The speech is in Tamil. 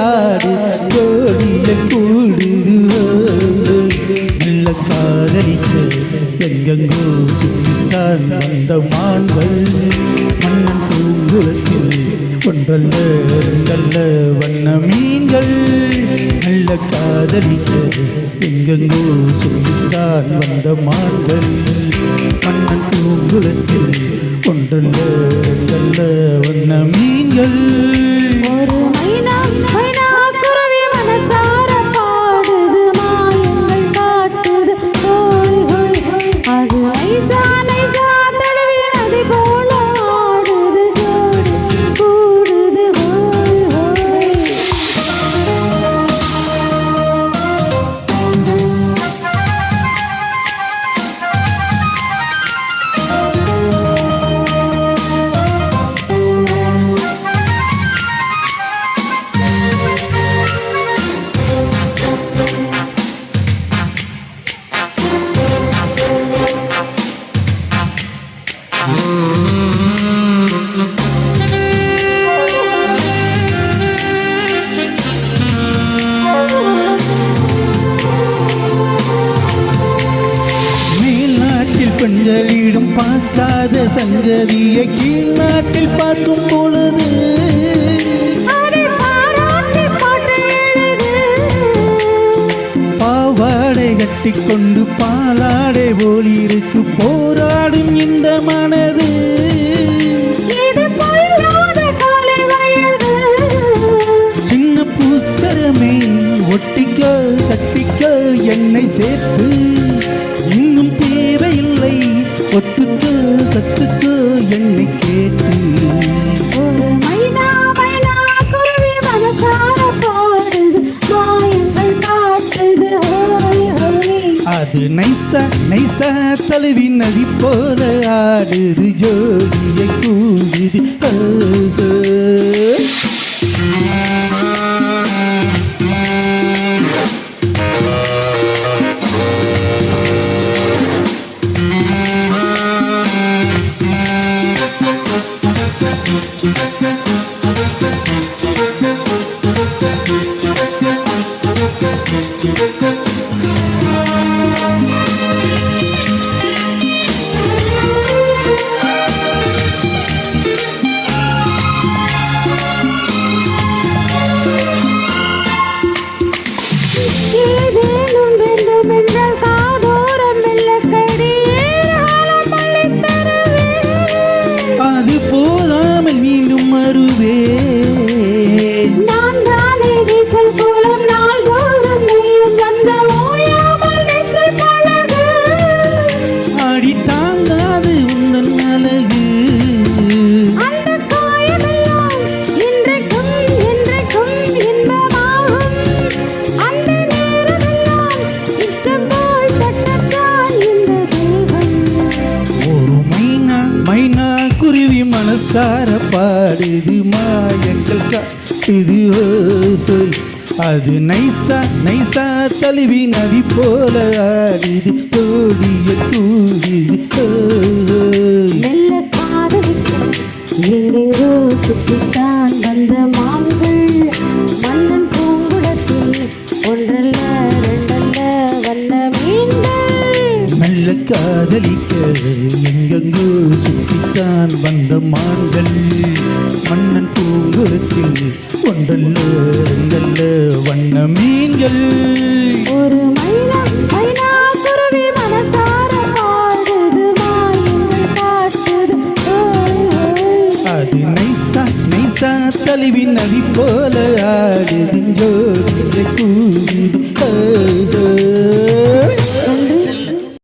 ஆடு ஜோடிய கூடுது நல்ல காதலிக்க எங்கெங்கோ சுற்றித்தான் வந்த மான்கள் மன்னன் பூங்குளத்தில் ஒன்றல்ல ரெண்டல்ல வண்ண மீன்கள் நல்ல காதலிக்க எங்கெங்கோ சுற்றித்தான் வந்த மான்கள் மன்னன் பூங்குளத்தில் ஒன்றல்ல ரெண்டல்ல வண்ண மீன்கள் பெண்களிடம் பார்க்காத சங்கதியை கீழ் நாட்டில் பார்க்கும் பொழுது பாவாடை கட்டிக்கொண்டு பாலாடை போலிருக்கு போராடும் இந்த மனது சின்ன பூச்சரமே ஒட்டிக்க கட்டிக்க என்னை சேர்த்து இன்னும் தேவையில்லை ஒத்துக்க கத்துக்க என்னை கேட்டு அது நைசா நைசா தழுவி நதி போல ஆடுது ஜோடியை கூடுது அது போதாமல் மீண்டும் வருவே அடி தாங்காது உந்தன் அழகு மைனா குருவி மனசார பாடுது மாயங்கள் காட்டுது அது நைசா நைசா தழுவி நதி போல ஆடுது ஜோடிய கூடுது எங்கெங்கோ சுற்றித்தான் வந்த மான்கள் மன்னன் பூங்குளத்தில் ஒன்றல்ல ரெண்டல்ல வண்ண மீன்கள் நல்ல காதலிக்க எங்கெங்கோ சுற்றித்தான் வந்த மான்கள் மன்னன் பூங்குளத்தில் ஒன்றல்ல ரெண்டல்ல வண்ண மீன்கள் ஒரு மைனா குருவி மனசார பாடுது மாயங்கள் காட்டுது அது நைசா நைசா தழுவி நதி போல ஆடுது ஜோடிய கூ